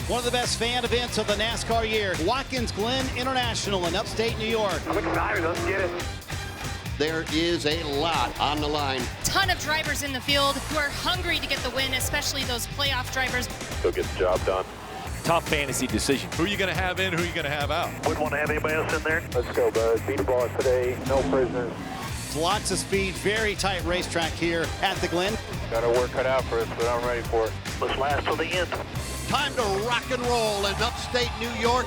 One of the best fan events of the NASCAR year, Watkins Glen International in upstate New York. I'm excited, let's get it. There is a lot on the line. Ton of drivers in the field who are hungry to get the win, especially those playoff drivers. Go get the job done. Tough fantasy decision. Who are you going to have in, who are you going to have out? Wouldn't want to have anybody else in there. Let's go, bud. Beat the boss today. No prisoners. Lots of speed, very tight racetrack here at the Glen. Got our work cut out for us, but I'm ready for it. Let's last till the end. Time to rock and roll in upstate New York.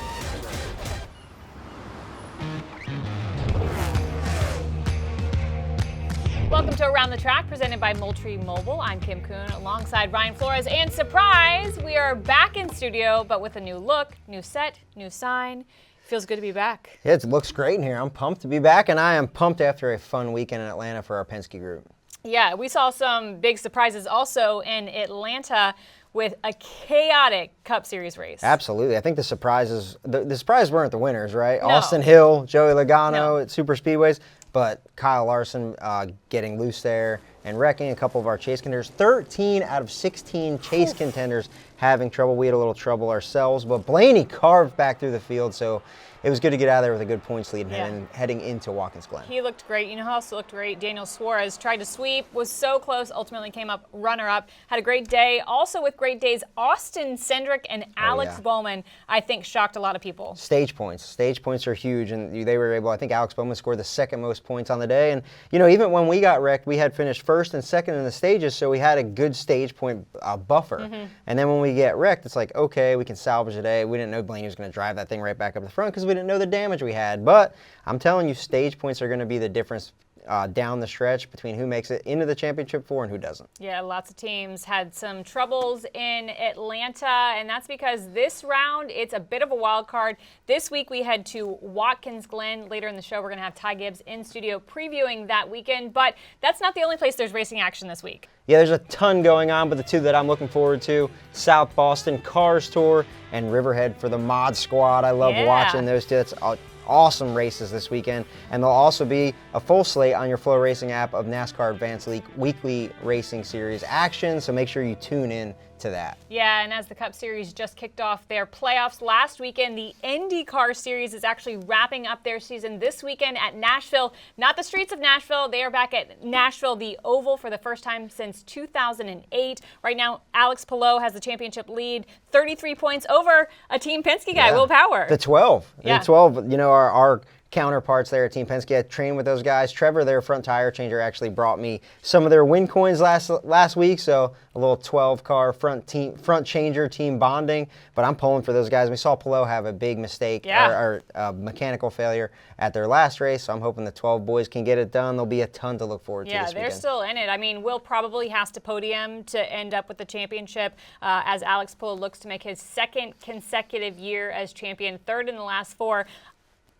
Welcome to Around the Track, presented by Moultrie Mobile. I'm Kim Coon, alongside Ryan Flores. And surprise, we are back in studio, but with a new look, new set, new sign. Feels good to be back. It looks great in here. I'm pumped to be back, and I am pumped after a fun weekend in Atlanta for our Penske group. Yeah, we saw some big surprises also in Atlanta with a chaotic Cup Series race. Absolutely. I think the surprises weren't the winners, right? No. Austin Hill, Joey Logano No. at Super Speedways, but Kyle Larson getting loose there and wrecking a couple of our chase contenders. 13 out of 16 chase contenders having trouble. We had a little trouble ourselves, but Blaney carved back through the field, so it was good to get out of there with a good points lead heading into Watkins Glen. He looked great. You know who else looked great? Daniel Suarez tried to sweep, was so close, ultimately came up runner-up. Had a great day. Also with great days, Austin Cindric and Alex Bowman, I think, shocked a lot of people. Stage points. Stage points are huge, and they were able, I think Alex Bowman scored the second most points on the day. And, you know, even when we got wrecked, we had finished first and second in the stages, so we had a good stage point buffer. And then when we get wrecked, it's like, okay, we can salvage the day. We didn't know Blaney was going to drive that thing right back up the front because we didn't know the damage we had. But I'm telling you, stage points are going to be the difference down the stretch between who makes it into the championship four and who doesn't. Yeah, lots of teams had some troubles in Atlanta, and that's because this round, it's a bit of a wild card. This week we head to Watkins Glen. Later in the show, we're going to have Ty Gibbs in studio previewing that weekend, but that's not the only place there's racing action this week. Yeah, there's a ton going on, but the two that I'm looking forward to, South Boston Cars Tour and Riverhead for the Mod Squad. I love watching those two. It's awesome races this weekend, and there'll also be a full slate on your Flow Racing app of NASCAR Advanced League weekly racing series action, so make sure you tune in to that. Yeah, and as the Cup Series just kicked off their playoffs last weekend, the IndyCar Series is actually wrapping up their season this weekend at Nashville. Not the streets of Nashville. They are back at Nashville, the Oval, for the first time since 2008. Right now, Alex Palou has the championship lead, 33 points over a Team Penske guy, Will Power. The 12. Yeah. The 12, you know, our counterparts there at Team Penske. I trained with those guys. Trevor, their front tire changer, actually brought me some of their win coins last week, so a little 12-car front changer team bonding. But I'm pulling for those guys. We saw Palou have a big mistake or mechanical failure at their last race, so I'm hoping the 12 boys can get it done. There'll be a ton to look forward to this weekend. Yeah, they're still in it. I mean, Will probably has to podium to end up with the championship as Alex Palou looks to make his second consecutive year as champion, third in the last four.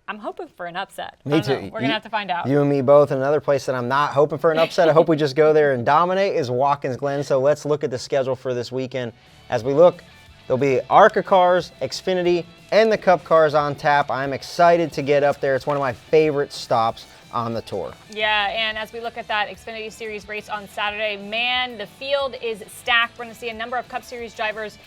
I'm hoping for an upset. Me too. We're going to have to find out. You and me both. Another place that I'm not hoping for an upset, I hope we just go there and dominate, is Watkins Glen. So let's look at the schedule for this weekend. As we look, there'll be ARCA cars, Xfinity, and the Cup cars on tap. I'm excited to get up there. It's one of my favorite stops on the tour. Yeah, and as we look at that Xfinity Series race on Saturday, man, the field is stacked. We're going to see a number of Cup Series drivers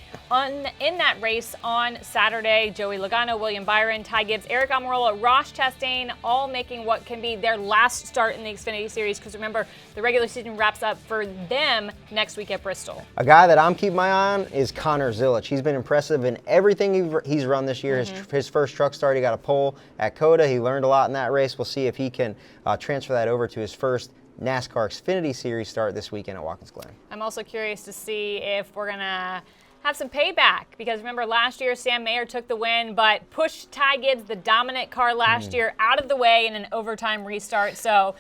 in that race on Saturday. Joey Logano, William Byron, Ty Gibbs, Eric Almirola, Ross Chastain, all making what can be their last start in the Xfinity Series, because remember, the regular season wraps up for them next week at Bristol. A guy that I'm keeping my eye on is Connor Zilic. He's been impressive in everything he's run this year. His first truck start, he got a pole at COTA. He learned a lot in that race. We'll see if he can transfer that over to his first NASCAR Xfinity Series start this weekend at Watkins Glen. I'm also curious to see if we're going to have some payback, because remember last year Sam Mayer took the win but pushed Ty Gibbs, the dominant car last year, out of the way in an overtime restart. So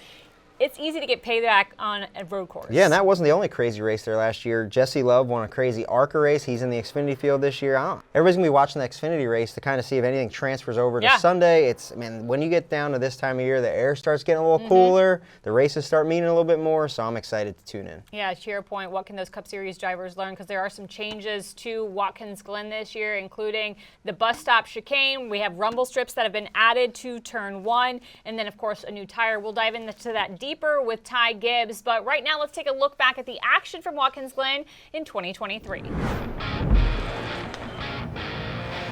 it's easy to get payback on a road course. Yeah, and that wasn't the only crazy race there last year. Jesse Love won a crazy ARCA race. He's in the Xfinity field this year. Everybody's going to be watching the Xfinity race to kind of see if anything transfers over to Sunday. When you get down to this time of year, the air starts getting a little cooler. The races start meaning a little bit more, so I'm excited to tune in. Yeah, to your point, what can those Cup Series drivers learn? Because there are some changes to Watkins Glen this year, including the bus stop chicane. We have rumble strips that have been added to turn 1, and then, of course, a new tire. We'll dive into that deeper with Ty Gibbs, but right now let's take a look back at the action from Watkins Glen in 2023.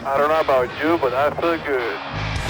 I don't know about you, but I feel good.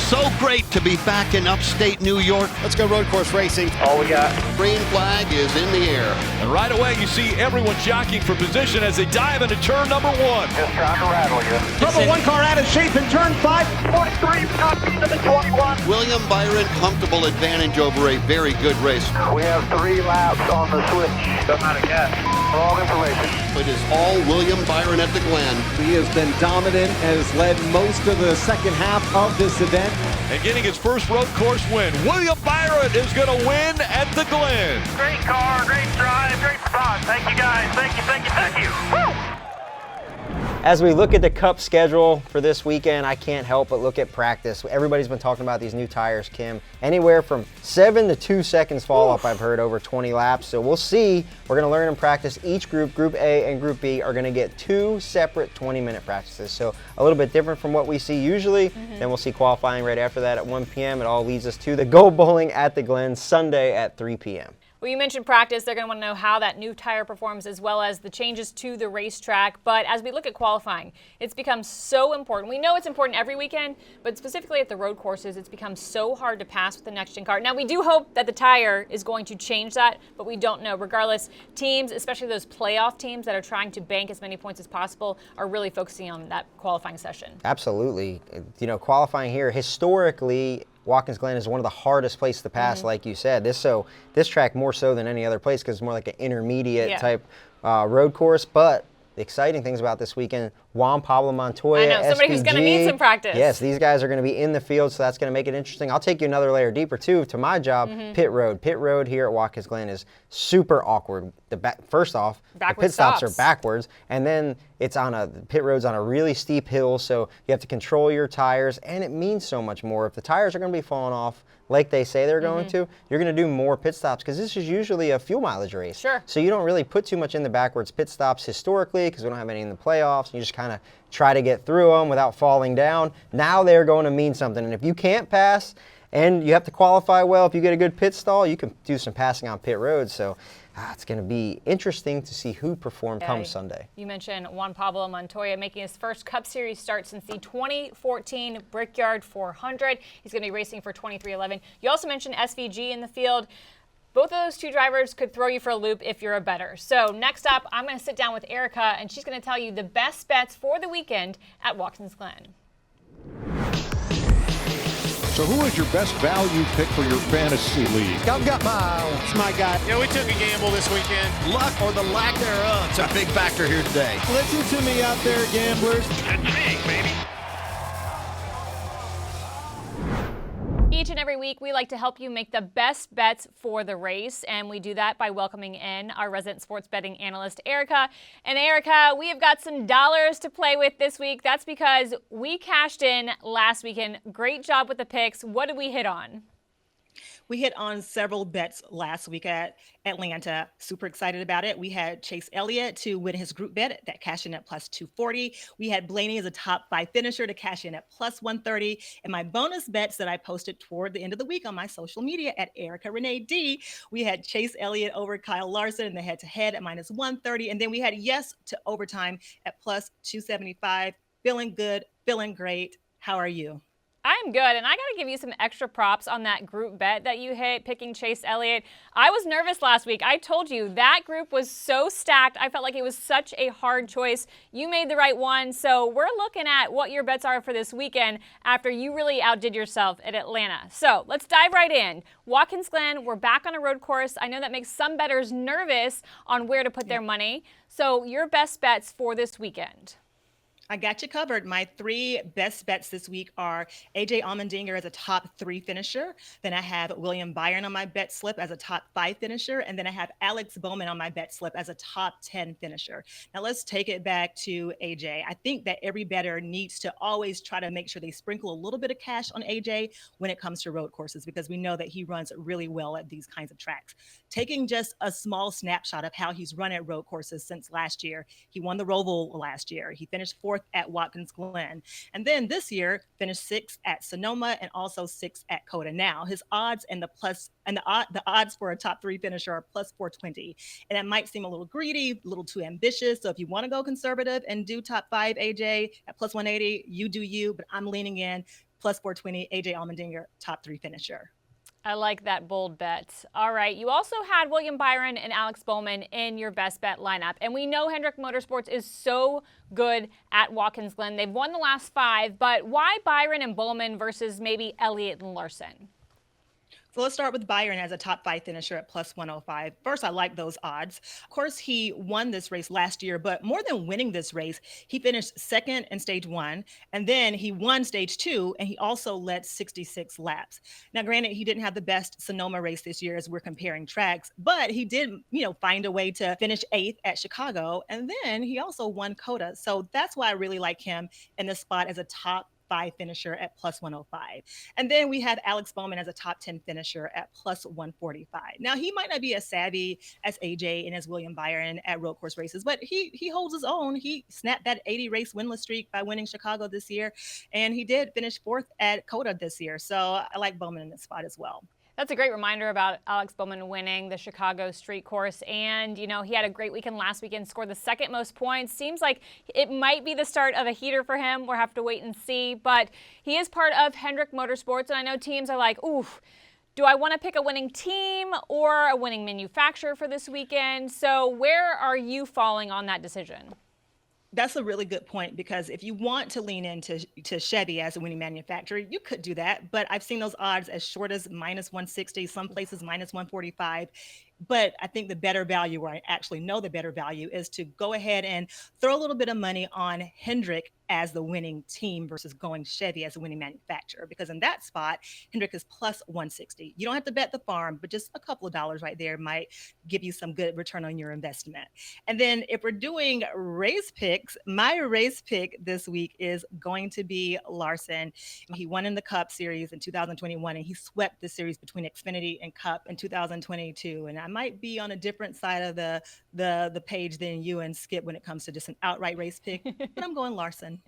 So great to be back in upstate New York. Let's go road course racing. All we got. Green flag is in the air. And right away, you see everyone jockeying for position as they dive into turn number 1. Just trying to rattle you. Number 1 car out of shape in turn 5. 43, top into the 21. William Byron, comfortable advantage over a very good race. We have 3 laps on the switch. Don't out of gas. Wrong information. It is all William Byron at the Glen. He has been dominant, has led most of the second half of this event. And getting his first road course win, William Byron is going to win at the Glen. Great car, great drive, great spot. Thank you guys. Thank you, thank you, thank you. Woo! As we look at the Cup schedule for this weekend, I can't help but look at practice. Everybody's been talking about these new tires, Kim. Anywhere from 7 to 2 seconds fall off, I've heard, over 20 laps. So we'll see. We're going to learn in practice. Each group, Group A and Group B, are going to get 2 separate 20-minute practices. So a little bit different from what we see usually. Then we'll see qualifying right after that at 1 p.m. It all leads us to the Go Bowling at the Glen Sunday at 3 p.m. Well, you mentioned practice. They're going to want to know how that new tire performs as well as the changes to the racetrack. But as we look at qualifying, it's become so important. We know it's important every weekend, but specifically at the road courses, it's become so hard to pass with the next-gen car. Now, we do hope that the tire is going to change that, but we don't know. Regardless, teams, especially those playoff teams that are trying to bank as many points as possible, are really focusing on that qualifying session. Absolutely. You know, qualifying here, historically, Watkins Glen is one of the hardest places to pass, like you said. This track more so than any other place because it's more like an intermediate type road course. But the exciting things about this weekend, Juan Pablo Montoya, I know, somebody who's going to need some practice. Yes, these guys are going to be in the field, so that's going to make it interesting. I'll take you another layer deeper, too, to my job, pit road. Pit road here at Watkins Glen is super awkward. First off, the pit stops are backwards, and then pit road's on a really steep hill, so you have to control your tires, and it means so much more. If the tires are going to be falling off like they say they're going to, you're going to do more pit stops because this is usually a fuel mileage race. Sure. So you don't really put too much in the backwards pit stops historically because we don't have any in the playoffs. You just kind of try to get through them without falling down. Now they're going to mean something. And if you can't pass and you have to qualify well, if you get a good pit stall, you can do some passing on pit road. So it's going to be interesting to see who performs come Sunday. You mentioned Juan Pablo Montoya making his first Cup Series start since the 2014 Brickyard 400. He's going to be racing for 23XI. You also mentioned SVG in the field. Both of those two drivers could throw you for a loop if you're a bettor. So next up, I'm going to sit down with Erica, and she's going to tell you the best bets for the weekend at Watkins Glen. So who is your best value pick for your fantasy league? I've got my guy. Yeah, we took a gamble this weekend. Luck or the lack thereof. It's a big factor here today. Listen to me out there, gamblers. Intrigue, baby. Each and every week, we like to help you make the best bets for the race, and we do that by welcoming in our resident sports betting analyst, Erica. And Erica, we have got some dollars to play with this week. That's because we cashed in last weekend. Great job with the picks. What did we hit on? We hit on several bets last week at Atlanta. Super excited about it. We had Chase Elliott to win his group bet that cashed in at plus 240. We had Blaney as a top 5 finisher to cash in at plus 130. And my bonus bets that I posted toward the end of the week on my social media at Erica Renee D, we had Chase Elliott over Kyle Larson in the head-to-head at minus 130. And then we had yes to overtime at plus 275. Feeling good, feeling great. How are you? I'm good, and I got to give you some extra props on that group bet that you hit, picking Chase Elliott. I was nervous last week. I told you that group was so stacked. I felt like it was such a hard choice. You made the right one, so we're looking at what your bets are for this weekend after you really outdid yourself at Atlanta. So let's dive right in. Watkins Glen, we're back on a road course. I know that makes some bettors nervous on where to put their money. So your best bets for this weekend. I got you covered. My 3 best bets this week are AJ Allmendinger as a top 3 finisher. Then I have William Byron on my bet slip as a top 5 finisher. And then I have Alex Bowman on my bet slip as a top 10 finisher. Now let's take it back to AJ. I think that every bettor needs to always try to make sure they sprinkle a little bit of cash on AJ when it comes to road courses, because we know that he runs really well at these kinds of tracks. Taking just a small snapshot of how he's run at road courses since last year. He won the Roval last year. He finished 4th at Watkins Glen. And then this year finished 6th at Sonoma and also 6th at COTA. Now his odds and the odds for a top 3 finisher are plus 420. And that might seem a little greedy, a little too ambitious. So if you want to go conservative and do top 5 AJ at plus 180, you do you, but I'm leaning in plus 420 AJ Allmendinger, top 3 finisher. I like that bold bet. All right, you also had William Byron and Alex Bowman in your best bet lineup. And we know Hendrick Motorsports is so good at Watkins Glen. They've won the last 5, but why Byron and Bowman versus maybe Elliott and Larson? So let's start with Byron as a top 5 finisher at plus 105. First, I like those odds. Of course, he won this race last year, but more than winning this race, he finished 2nd in stage 1, and then he won stage 2, and he also led 66 laps. Now, granted, he didn't have the best Sonoma race this year as we're comparing tracks, but he did, find a way to finish 8th at Chicago, and then he also won COTA. So that's why I really like him in this spot as a top 5 finisher at plus 105. And then we have Alex Bowman as a top 10 finisher at plus 145. Now, he might not be as savvy as AJ and as William Byron at road course races, but he holds his own. He snapped that 80 race winless streak by winning Chicago this year, and he did finish 4th at COTA this year. So I like Bowman in this spot as well. That's a great reminder about Alex Bowman winning the Chicago street course. And, he had a great weekend last weekend, scored the 2nd most points. Seems like it might be the start of a heater for him. We'll have to wait and see. But he is part of Hendrick Motorsports. And I know teams are like, oof, do I want to pick a winning team or a winning manufacturer for this weekend? So where are you falling on that decision? That's a really good point, because if you want to lean into Chevy as a winning manufacturer, you could do that. But I've seen those odds as short as minus 160, some places minus 145. But I think the better value, or I actually know the better value, is to go ahead and throw a little bit of money on Hendrick as the winning team versus going Chevy as a winning manufacturer. Because in that spot, Hendrick is plus 160. You don't have to bet the farm, but just a couple of dollars right there might give you some good return on your investment. And then if we're doing race picks, my race pick this week is going to be Larson. He won in the Cup Series in 2021, and he swept the series between Xfinity and Cup in 2022. And I might be on a different side of the page than you and Skip when it comes to just an outright race pick, but I'm going Larson.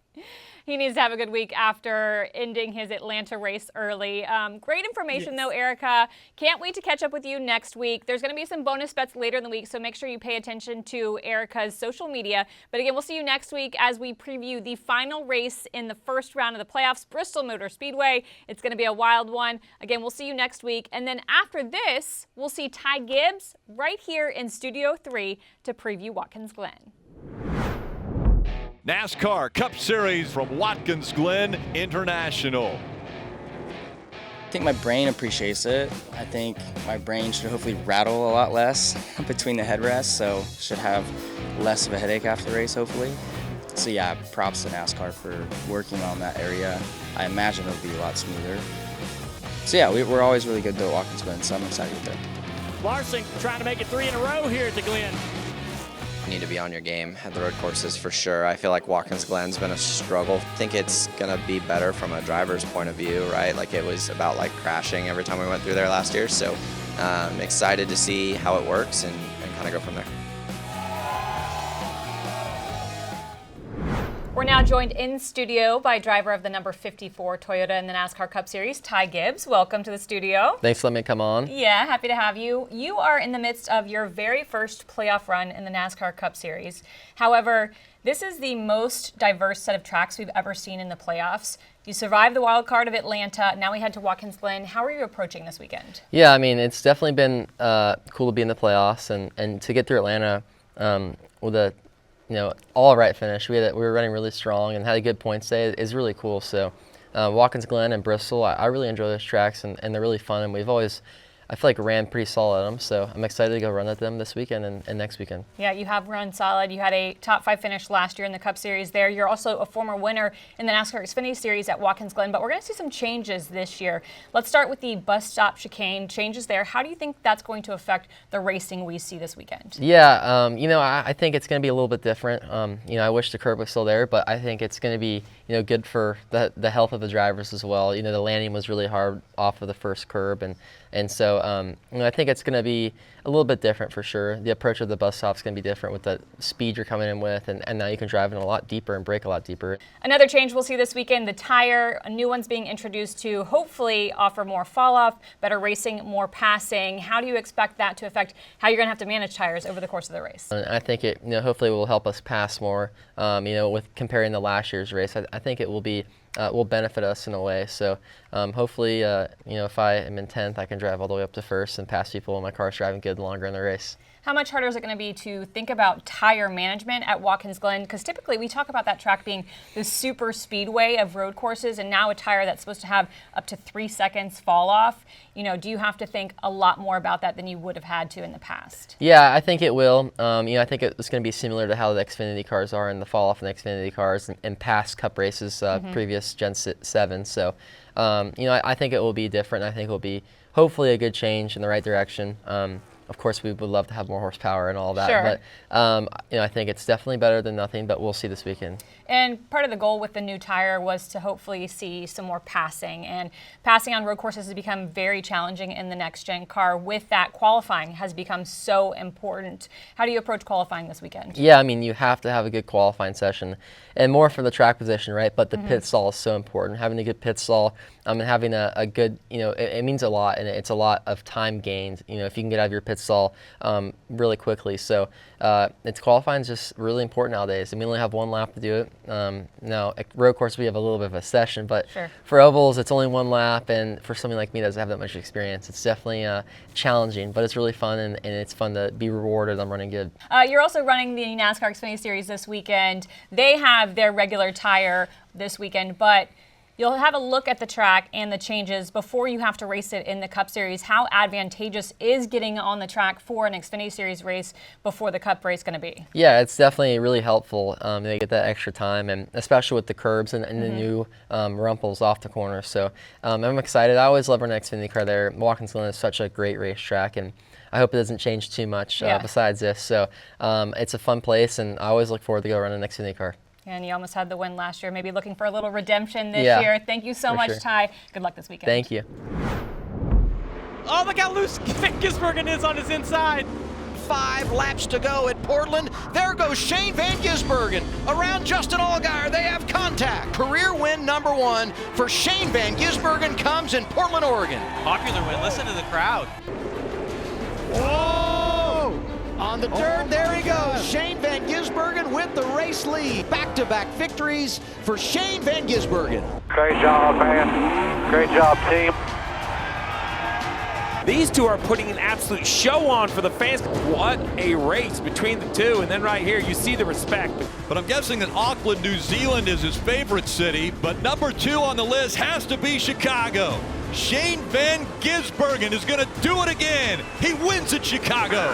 He needs to have a good week after ending his Atlanta race early. Great information, though, Erica. Can't wait to catch up with you next week. There's going to be some bonus bets later in the week, so make sure you pay attention to Erica's social media. But again, we'll see you next week as we preview the final race in the first round of the playoffs, Bristol Motor Speedway. It's going to be a wild one. Again, we'll see you next week. And then after this, we'll see Ty Gibbs right here in Studio 3 to preview Watkins Glen. NASCAR Cup Series from Watkins Glen International. I think my brain appreciates it. I think my brain should hopefully rattle a lot less between the headrests, so should have less of a headache after the race, hopefully. So yeah, props to NASCAR for working on that area. I imagine it'll be a lot smoother. So yeah, we're always really good though at Watkins Glen, so I'm excited with that. Larson trying to make it 3 in a row here at the Glen. You need to be on your game at the road courses for sure. I feel like Watkins Glen's been a struggle. I think it's going to be better from a driver's point of view, right? Like it was about like crashing every time we went through there last year. So I'm excited to see how it works and kind of go from there. We're now joined in studio by driver of the number 54 Toyota in the NASCAR Cup Series, Ty Gibbs. Welcome to the studio. Thanks for letting me come on. Yeah, happy to have you. You are in the midst of your very first playoff run in the NASCAR Cup Series. However, this is the most diverse set of tracks we've ever seen in the playoffs. You survived the wild card of Atlanta. Now we head to Watkins Glen. How are you approaching this weekend? Yeah, I mean, it's definitely been cool to be in the playoffs and to get through Atlanta with a all right finish. We were running really strong and had a good points day is really cool. So Watkins Glen and Bristol, I really enjoy those tracks and they're really fun. And we've always, I feel like, ran pretty solid at them. So I'm excited to go run at them this weekend and next weekend. Yeah, you have run solid. You had a top 5 finish last year in the Cup Series there. You're also a former winner in the NASCAR Xfinity Series at Watkins Glen. But we're going to see some changes this year. Let's start with the bus stop chicane changes there. How do you think that's going to affect the racing we see this weekend? Yeah, I think it's going to be a little bit different. I wish the curb was still there, but I think it's going to be good for the health of the drivers as well. The landing was really hard off of the first curb, and so So I think it's going to be a little bit different for sure. The approach of the bus stop is going to be different with the speed you're coming in with, and now you can drive in a lot deeper and brake a lot deeper. Another change we'll see this weekend, the tire, new ones being introduced to hopefully offer more fall off, better racing, more passing. How do you expect that to affect how you're going to have to manage tires over the course of the race? And I think it hopefully will help us pass more. With comparing the last year's race, I think it will be will benefit us in a way. So hopefully, if I am in 10th, I can drive all the way up to first and pass people when my car's driving good longer in the race. How much harder is it going to be to think about tire management at Watkins Glen? Because typically we talk about that track being the super speedway of road courses, and now a tire that's supposed to have up to 3 seconds fall off. Do you have to think a lot more about that than you would have had to in the past? Yeah, I think it will. I think it's going to be similar to how the Xfinity cars are and the fall off in the Xfinity cars and past Cup races, previous Gen 7. So, I think it will be different. I think it will be hopefully a good change in the right direction. Of course, we would love to have more horsepower and all that, sure. But I think it's definitely better than nothing, but we'll see this weekend. And part of the goal with the new tire was to hopefully see some more passing, and passing on road courses has become very challenging in the next-gen car. With that, qualifying has become so important. How do you approach qualifying this weekend? Yeah, you have to have a good qualifying session, and more for the track position, right? But the pit stall is so important. Having a good pit stall and having a good, it means a lot, and it's a lot of time gained, if you can get out of your pit stall really quickly. So it's qualifying is just really important nowadays. We only have one lap to do it. Now, at road course, we have a little bit of a session, but sure. For ovals, it's only one lap, and for somebody like me that doesn't have that much experience, it's definitely challenging, but it's really fun, and it's fun to be rewarded on running good. You're also running the NASCAR Xfinity Series this weekend. They have their regular tire this weekend, but you'll have a look at the track and the changes before you have to race it in the Cup Series. How advantageous is getting on the track for an Xfinity Series race before the Cup race going to be? Yeah, it's definitely really helpful. They get that extra time, and especially with the curbs and the new rumples off the corner. So I'm excited. I always love running an Xfinity car there. Watkins Glen is such a great racetrack, and I hope it doesn't change too much besides this. So it's a fun place, and I always look forward to go run an Xfinity car. And you almost had the win last year. Maybe looking for a little redemption this Yeah, year. Thank you so much, sure. Ty. Good luck this weekend. Thank you. Oh, look how loose Van Gisbergen is on his inside. 5 laps to go at Portland. There goes Shane Van Gisbergen. Around Justin Allgaier, they have contact. Career win number 1 for Shane Van Gisbergen comes in Portland, Oregon. Popular win. Listen to the crowd. Whoa! On the dirt, there he goes. Shane Van Gisbergen with the race lead. Back-to-back victories for Shane Van Gisbergen. Great job, man. Great job, team. These two are putting an absolute show on for the fans. What a race between the two. And then right here, you see the respect. But I'm guessing that Auckland, New Zealand is his favorite city, but number 2 on the list has to be Chicago. Shane Van Gisbergen is going to do it again. He wins at Chicago.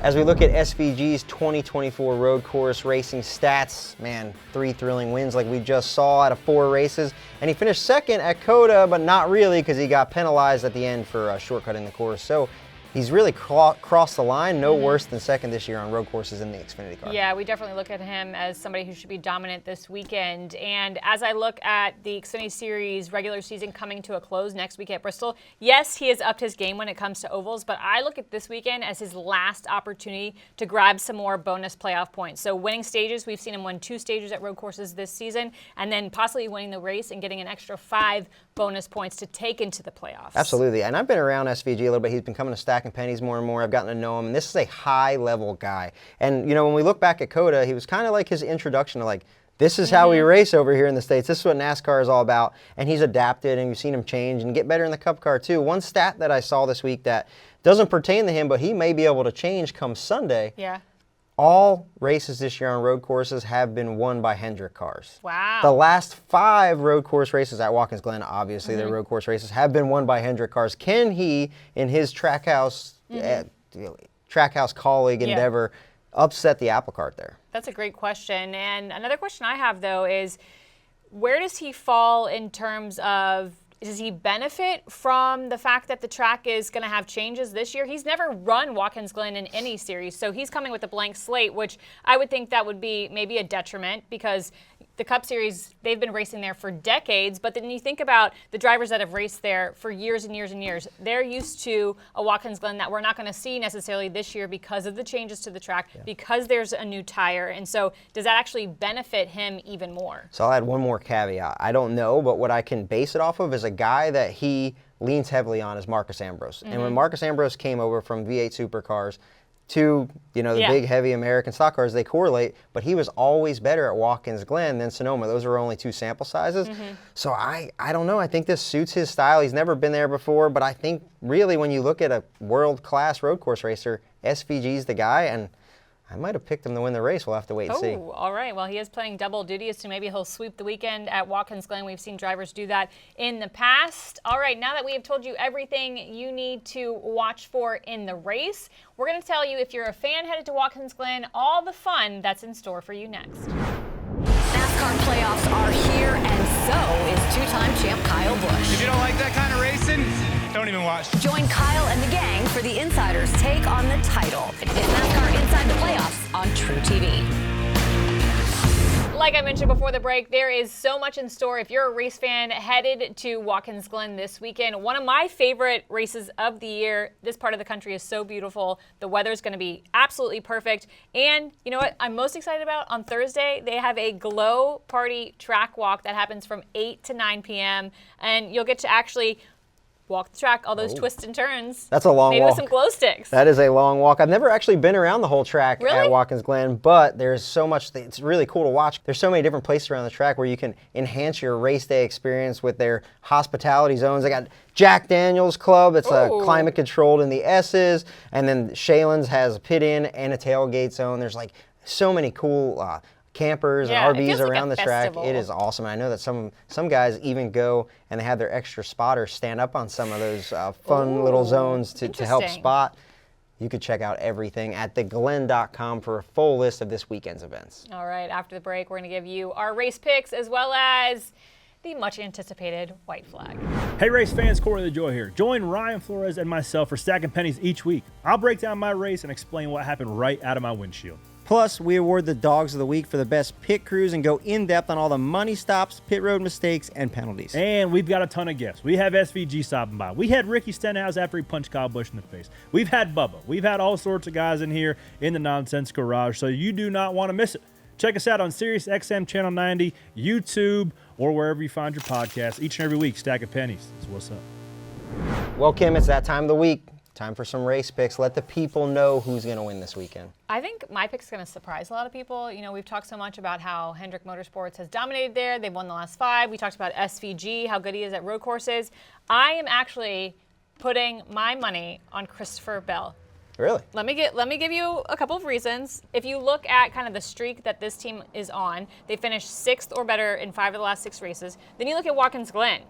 As we look at SVG's 2024 road course racing stats, man, 3 thrilling wins like we just saw out of 4 races. And he finished second at COTA, but not really because he got penalized at the end for shortcutting the course. So he's really crossed the line, no worse than second this year on road courses in the Xfinity car. Yeah, we definitely look at him as somebody who should be dominant this weekend. And as I look at the Xfinity Series regular season coming to a close next week at Bristol, yes, he has upped his game when it comes to ovals, but I look at this weekend as his last opportunity to grab some more bonus playoff points. So winning stages, we've seen him win 2 stages at road courses this season, and then possibly winning the race and getting an extra 5 bonus points to take into the playoffs. Absolutely, and I've been around SVG a little bit. He's been coming to Stack and Pennies more and more. I've gotten to know him, and this is a high-level guy. And, when we look back at COTA, he was kind of like his introduction to, this is how we race over here in the States. This is what NASCAR is all about. And he's adapted, and you've seen him change and get better in the Cup car, too. One stat that I saw this week that doesn't pertain to him, but he may be able to change come Sunday. Yeah. All races this year on road courses have been won by Hendrick cars. Wow. The last 5 road course races at Watkins Glen, obviously, the road course races have been won by Hendrick cars. Can he, in his Trackhouse colleague endeavor, upset the apple cart there? That's a great question. And another question I have, though, is where does he fall in terms of, does he benefit from the fact that the track is going to have changes this year? He's never run Watkins Glen in any series, so he's coming with a blank slate, which I would think that would be maybe a detriment because the Cup Series, they've been racing there for decades, but then you think about the drivers that have raced there for years and years and years. They're used to a Watkins Glen that we're not going to see necessarily this year because of the changes to the track, because there's a new tire. And so does that actually benefit him even more? So I'll add one more caveat. I don't know, but what I can base it off of is a guy that he leans heavily on is Marcus Ambrose. And when Marcus Ambrose came over from V8 Supercars to, the big, heavy American stock cars, they correlate, but he was always better at Watkins Glen than Sonoma. Those are only 2 sample sizes. So I don't know. I think this suits his style. He's never been there before, but I think really when you look at a world-class road course racer, SVG's the guy, and I might have picked him to win the race. We'll have to wait and see. Oh, all right. Well, he is playing double duty, so maybe he'll sweep the weekend at Watkins Glen. We've seen drivers do that in the past. All right, now that we have told you everything you need to watch for in the race, we're going to tell you, if you're a fan headed to Watkins Glen, all the fun that's in store for you next. NASCAR playoffs are here, and so is two-time champ Kyle Busch. If you don't like that kind of racing, don't even watch. Join Kyle and the gang for the Insider's take on the title. It's NASCAR Inside the Playoffs on True TV. Like I mentioned before the break, there is so much in store if you're a race fan headed to Watkins Glen this weekend. One of my favorite races of the year. This part of the country is so beautiful. The weather's going to be absolutely perfect. And you know what I'm most excited about? On Thursday, they have a glow party track walk that happens from 8 to 9 p.m. And you'll get to actually walk the track, all those twists and turns. That's a long maybe walk. With some glow sticks. That is a long walk. I've never actually been around the whole track at Watkins Glen, but there's so much, it's really cool to watch. There's so many different places around the track where you can enhance your race day experience with their hospitality zones. They got Jack Daniel's Club, it's climate controlled in the S's, and then Shaylin's has a pit in and a tailgate zone. There's like so many cool campers and RVs around the track. It is awesome. And I know that some guys even go and they have their extra spotters stand up on some of those fun little zones to help spot. You could check out everything at theglen.com for a full list of this weekend's events. All right, after the break, we're going to give you our race picks as well as the much anticipated white flag. Hey race fans, Corey LaJoy here. Join Ryan Flores and myself for Stacking Pennies each week. I'll break down my race and explain what happened right out of my windshield. Plus, we award the Dogs of the Week for the best pit crews and go in-depth on all the money stops, pit road mistakes, and penalties. And we've got a ton of guests. We have SVG stopping by. We had Ricky Stenhouse after he punched Kyle Busch in the face. We've had Bubba. We've had all sorts of guys in here in the Nonsense Garage, so you do not want to miss it. Check us out on Sirius XM Channel 90, YouTube, or wherever you find your podcasts. Each and every week, Stacking Pennies. That's what's up. Well, Kim, it's that time of the week. Time for some race picks. Let the people know who's going to win this weekend. I think my pick's going to surprise a lot of people. You know, we've talked so much about how Hendrick Motorsports has dominated there. They've won the last 5. We talked about SVG, how good he is at road courses. I am actually putting my money on Christopher Bell. Really? Let me give you a couple of reasons. If you look at kind of the streak that this team is on, they finished 6th or better in 5 of the last 6 races. Then you look at Watkins Glen.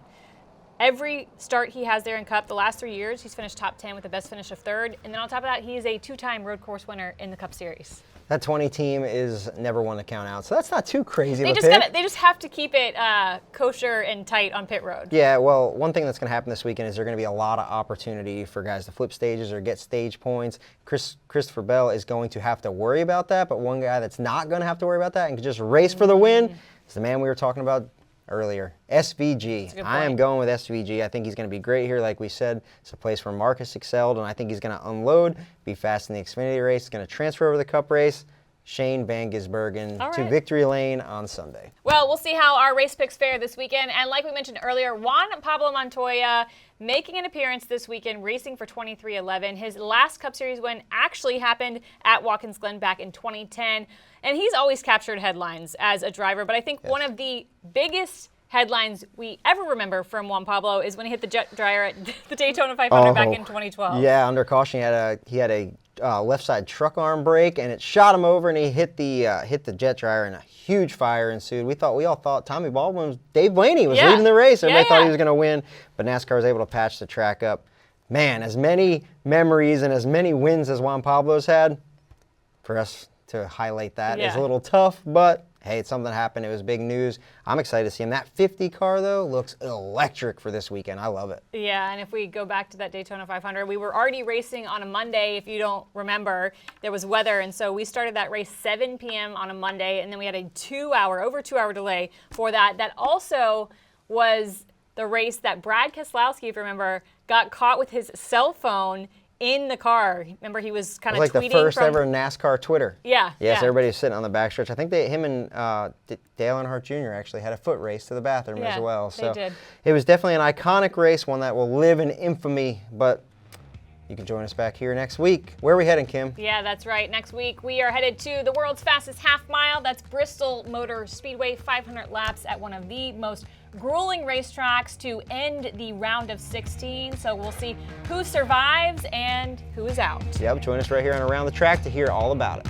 Every start he has there in Cup, the last 3 years, he's finished top 10 with the best finish of 3rd. And then on top of that, he is a 2-time road course winner in the Cup Series. That 20 team is never one to count out, so that's not too crazy. They just have to keep it kosher and tight on pit road. Yeah, well, one thing that's going to happen this weekend is there's going to be a lot of opportunity for guys to flip stages or get stage points. Christopher Bell is going to have to worry about that, but one guy that's not going to have to worry about that and can just race for the win is the man we were talking about earlier, SVG. I am going with SVG. I think he's going to be great here. Like we said, it's a place where Marcus excelled, and I think he's going to unload, be fast in the Xfinity race. He's going to transfer over the Cup race. Shane Van Gisbergen to victory lane on Sunday. Well, we'll see how our race picks fare this weekend. And like we mentioned earlier, Juan Pablo Montoya making an appearance this weekend, racing for 23XI. His last Cup Series win actually happened at Watkins Glen back in 2010. And he's always captured headlines as a driver. But I think one of the biggest headlines we ever remember from Juan Pablo is when he hit the jet dryer at the Daytona 500 back in 2012. Yeah, under caution, he had a left side truck arm brake, and it shot him over, and he hit the jet dryer, and a huge fire ensued. We all thought Tommy Baldwin, Dave Blaney was leading the race. Everybody thought he was going to win, but NASCAR was able to patch the track up. Man, as many memories and as many wins as Juan Pablo's had, for us to highlight that is a little tough, but hey, it's something happened. It was big news. I'm excited to see him. That 50 car, though, looks electric for this weekend. I love it. Yeah, and if we go back to that Daytona 500, we were already racing on a Monday. If you don't remember, there was weather, and so we started that race 7 p.m. on a Monday, and then we had a over 2 hour delay for that. That also was the race that Brad Keselowski, if you remember, got caught with his cell phone in the car. Remember, he was kind of tweeting. It was like the first ever NASCAR Twitter. Yeah. Yes, everybody was sitting on the backstretch. I think him and Dale Earnhardt Jr. actually had a foot race to the bathroom as well. So they did. It was definitely an iconic race, one that will live in infamy. But you can join us back here next week. Where are we heading, Kim? Yeah, that's right. Next week, we are headed to the world's fastest half mile. That's Bristol Motor Speedway, 500 laps at one of the most grueling racetracks to end the round of 16. So we'll see who survives and who is out. Yep, join us right here on Around the Track to hear all about it.